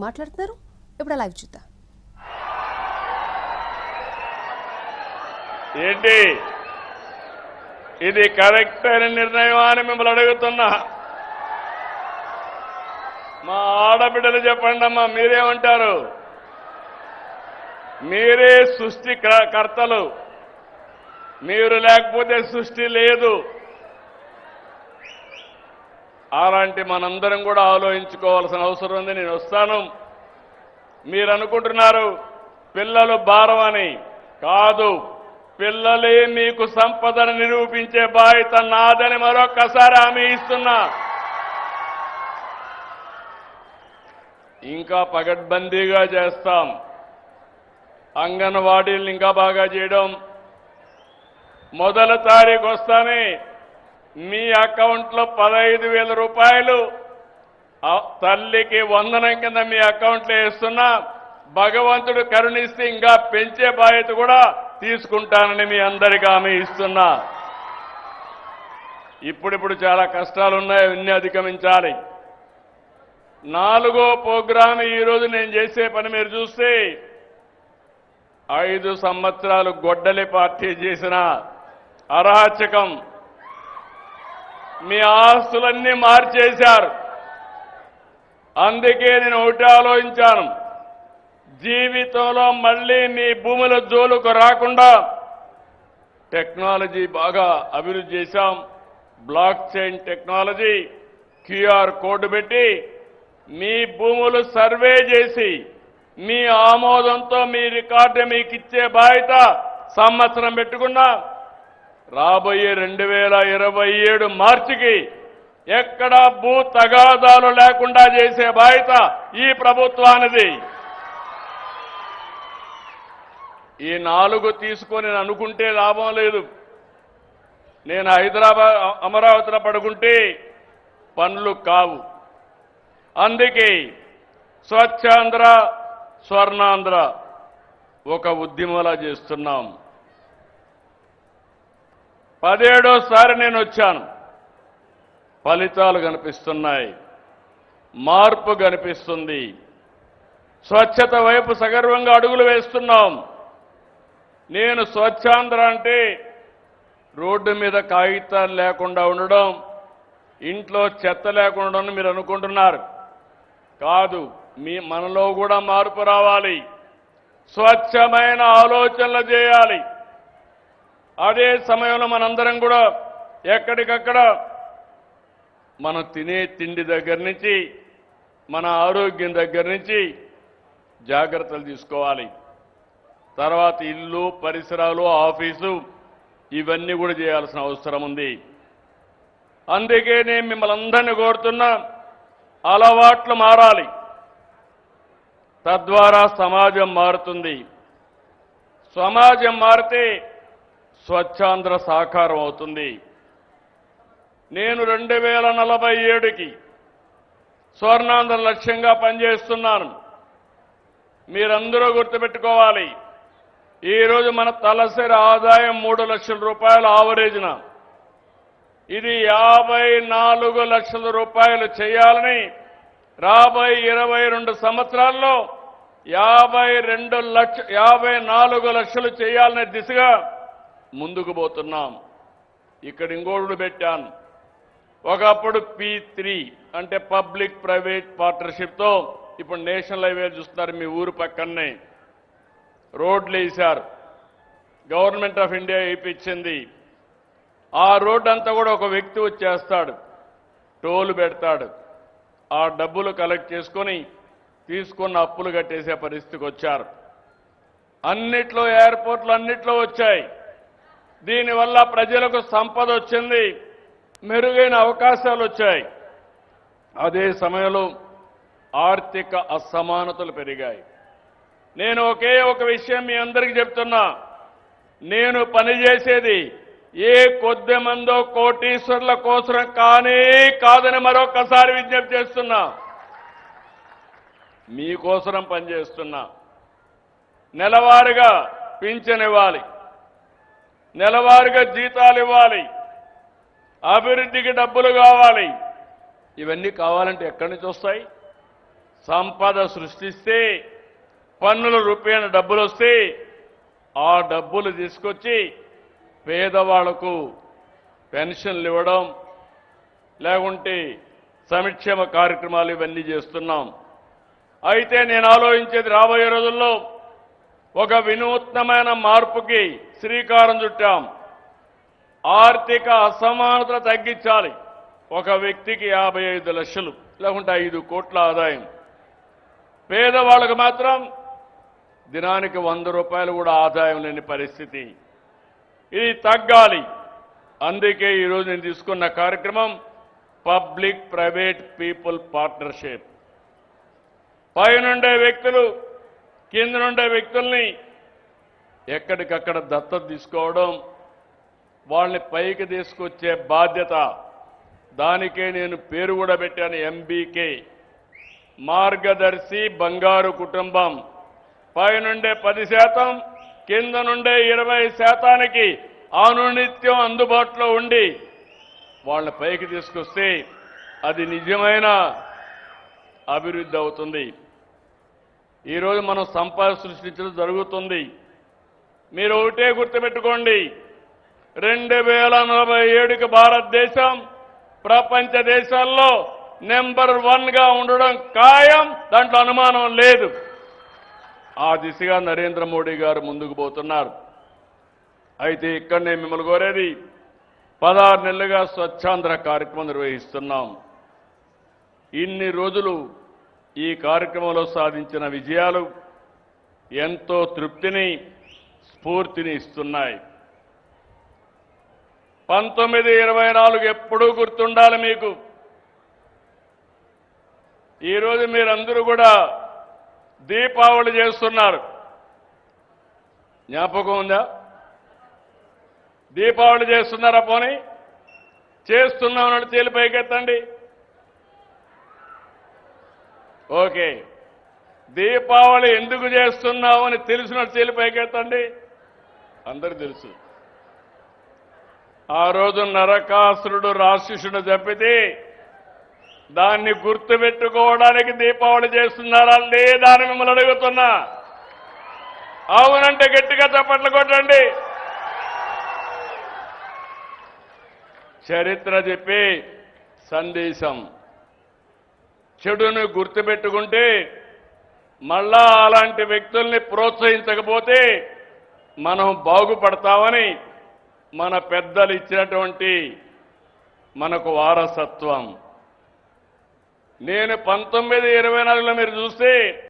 మాట్లాడుతున్నారు. ఇప్పుడు లైవ్ చూద్దాం. ఏంటి ఇది కరెక్ట్ అయిన నిర్ణయం అని మిమ్మల్ని అడుగుతున్నా. మా ఆడబిడ్డలు చెప్పండి అమ్మా, మీరేమంటారు? మీరే సృష్టి కర్తలు, మీరు లేకపోతే సృష్టి లేదు. అలాంటి మనందరం కూడా ఆలోచించుకోవాల్సిన అవసరం ఉంది. నేను వస్తాను. మీరు అనుకుంటున్నారు పిల్లలు భారం అని. కాదు, పిల్లలే మీకు సంపదను నిరూపించే బాధ్యత నాదని మరొక్కసారి హామీ ఇస్తున్నా. ఇంకా పగడ్బందీగా చేస్తాం. అంగన్వాడీలను ఇంకా బాగా చేయడం. మొదటి తారీఖు వస్తానే మీ అకౌంట్లో 15,000 రూపాయలు తల్లికి వందనం కింద మీ అకౌంట్లో వేస్తున్నా. భగవంతుడు కరుణిస్తే ఇంకా పెంచే బాధ్యత కూడా తీసుకుంటానని మీ అందరికీ హామీ ఇస్తున్నా. ఇప్పుడిప్పుడు చాలా కష్టాలున్నాయి, అవన్నీ అధిగమించాలి. 4వ ప్రోగ్రాం ఈరోజు నేను చేసే పని మీరు చూస్తే 5 సంవత్సరాలు గొడ్డలి పార్టీ చేసిన అరాచకం, మీ ఆస్తులన్నీ మార్చేశారు. అందుకే నేను ఒకటి ఆలోచించాను, జీవితంలో మళ్ళీ మీ భూముల జోలుకు రాకుండా టెక్నాలజీ బాగా అభివృద్ధి చేశాం. Block chain technology, QR code పెట్టి మీ భూములు సర్వే చేసి మీ ఆమోదంతో మీ రికార్డు మీకు ఇచ్చే బాధ్యత సంవత్సరం పెట్టుకున్నా. రాబోయే 2027 మార్చికి ఎక్కడా భూ తగాదాలు లేకుండా చేసే బాధ్యత ఈ ప్రభుత్వానిది. ఈ 4 తీసుకొని అనుకుంటే లాభం లేదు. నేను హైదరాబాద్ అమరావతిలో పడుకుంటే పనులు కావు. అందుకే స్వచ్ఛాంధ్ర స్వర్ణాంధ్ర ఒక ఉద్యమంలా చేస్తున్నాం. 17సారి నేను వచ్చాను. ఫలితాలు కనిపిస్తున్నాయి, మార్పు కనిపిస్తుంది. స్వచ్ఛత వైపు సగర్వంగా అడుగులు వేస్తున్నాం. నేను స్వచ్ఛాంధ్ర అంటే రోడ్డు మీద కాగితాలు లేకుండా ఉండడం, ఇంట్లో చెత్త లేకుండా ఉండడం మీరు అనుకుంటున్నారు. కాదు, మనలో కూడా మార్పు రావాలి. స్వచ్ఛమైన ఆలోచనలు చేయాలి. అదే సమయంలో మనందరం కూడా ఎక్కడికక్కడ మనం తినే తిండి దగ్గర నుంచి మన ఆరోగ్యం దగ్గర నుంచి జాగ్రత్తలు తీసుకోవాలి. తర్వాత ఇల్లు, పరిసరాలు, ఆఫీసు ఇవన్నీ కూడా చేయాల్సిన అవసరం ఉంది. అందుకే నేను మిమ్మల్ని అందరినీ కోరుతున్నా, అలవాట్లు మారాలి. తద్వారా సమాజం మారుతుంది. సమాజం మారితే స్వచ్ఛాంధ్ర సాకారం అవుతుంది. నేను 2047కి స్వర్ణాంధ్ర లక్ష్యంగా పనిచేస్తున్నాను. మీరందరూ గుర్తుపెట్టుకోవాలి, ఈరోజు మన తలసరి ఆదాయం 3 లక్షల రూపాయలు ఆవరేజ్న. ఇది 54 లక్షల రూపాయలు చేయాలని రాబోయే 22 సంవత్సరాల్లో 54 లక్షలు చేయాలనే దిశగా ముందుకు పోతున్నాం. ఇక్కడ ఇంకోటి పెట్టాను. ఒకప్పుడు P3 అంటే పబ్లిక్ ప్రైవేట్ పార్ట్నర్షిప్తో ఇప్పుడు నేషనల్ హైవే చూస్తున్నారు. మీ ఊరు పక్కనే రోడ్లు వేశారు. గవర్నమెంట్ ఆఫ్ ఇండియా వేయించింది. ఆ రోడ్డు అంతా కూడా ఒక వ్యక్తి వచ్చేస్తాడు, టోల్ పెడతాడు. ఆ డబ్బులు కలెక్ట్ చేసుకొని తీసుకున్న అప్పులు కట్టేసే పరిస్థితికి వచ్చారు. అన్నిట్లో ఎయిర్పోర్ట్లు అన్నిట్లో వచ్చాయి. దీనివల్ల ప్రజలకు సంపద వచ్చింది, మెరుగైన అవకాశాలు వచ్చాయి. అదే సమయంలో ఆర్థిక అసమానతలు పెరిగాయి. నేను ఒకే ఒక విషయం మీ అందరికీ చెప్తున్నా, నేను పనిచేసేది ఏ కొద్ది మందో కోటీశ్వర్ల కోసం కానీ కాదని మరొకసారి విజ్ఞప్తి చేస్తున్నా. మీకోసం పనిచేస్తున్నా. నెలవారీగా పింఛన్ ఇవ్వాలి, నెలవారీగా జీతాలు ఇవ్వాలి, అభివృద్ధికి డబ్బులు కావాలి. ఇవన్నీ కావాలంటే ఎక్కడి నుంచి వస్తాయి? సంపద సృష్టిస్తే పన్నుల రూపేణ డబ్బులు వస్తే ఆ డబ్బులు తీసుకొచ్చి పేదవాళ్లకు పెన్షన్లు ఇవ్వడం లేకుంటే సంక్షేమ కార్యక్రమాలు ఇవన్నీ చేస్తున్నాం. అయితే నేను ఆలోచించేది రాబోయే రోజుల్లో ఒక వినూత్నమైన మార్పుకి శ్రీకారం చుట్టాం. ఆర్థిక అసమానత తగ్గించాలి. ఒక వ్యక్తికి 55 లక్షలు లేకుంటే 5 కోట్ల ఆదాయం, పేదవాళ్ళకు మాత్రం దినానికి 100 రూపాయలు కూడా ఆదాయం లేని పరిస్థితి. ఇది తగ్గాలి. అందుకే ఈరోజు నేను తీసుకున్న కార్యక్రమం పబ్లిక్ ప్రైవేట్ పీపుల్ పార్ట్నర్షిప్. పైనుండే వ్యక్తులు కింద నుండే వ్యక్తుల్ని ఎక్కడికక్కడ దత్తత తీసుకోవడం, వాళ్ళని పైకి తీసుకొచ్చే బాధ్యత. దానికే నేను పేరు కూడా పెట్టాను, ఎంబీకే, మార్గదర్శి బంగారు కుటుంబం. పైనుండే 10%, కింద నుండే 20%కి అనునిత్యం అందుబాటులో ఉండి వాళ్ళని పైకి తీసుకొస్తే అది నిజమైన అభివృద్ధి అవుతుంది. ఈరోజు మనం సంపద సృష్టించడం జరుగుతుంది. మీరు ఒకటే గుర్తుపెట్టుకోండి, 2047కి భారతదేశం ప్రపంచ దేశాల్లో నెంబర్ 1గా ఉండడం ఖాయం. దాంట్లో అనుమానం లేదు. ఆ దిశగా నరేంద్ర మోడీ గారు ముందుకు పోతున్నారు. అయితే ఇక్కడ నేను మిమ్మల్ని కోరేది, 16 నెలలుగా స్వచ్ఛాంధ్ర కార్యక్రమం నిర్వహిస్తున్నాం. ఇన్ని రోజులు ఈ కార్యక్రమంలో సాధించిన విజయాలు ఎంతో తృప్తిని, స్ఫూర్తిని ఇస్తున్నాయి. 1924 ఎప్పుడూ గుర్తుండాలి మీకు. ఈరోజు మీరందరూ కూడా దీపావళి చేస్తున్నారు. జ్ఞాపకం ఉందా? దీపావళి చేస్తున్నారా? పోనీ చేస్తున్నామని చేలి పైకెత్తండి. ఓకే, దీపావళి ఎందుకు చేస్తున్నామని తెలిసినట్టు చేలి పైకెత్తండి. అందరూ తెలుసు. ఆ రోజు నరకాసురుడు రాక్షసుడు చంపితే దాన్ని గుర్తుపెట్టుకోవడానికి దీపావళి చేస్తున్నారా లేదా అని మిమ్మల్ని అడుగుతున్నా. అవునంటే గట్టిగా చప్పట్లు కొట్టండి. చరిత్ర చెప్పే సందేశం. చెడును గుర్తుపెట్టుకుంటే మళ్ళా అలాంటి వ్యక్తుల్ని ప్రోత్సహించకపోతే మనం బాగుపడతామని మన పెద్దలు ఇచ్చినటువంటి మనకు వారసత్వం. నేను 1924లో మీరు చూస్తే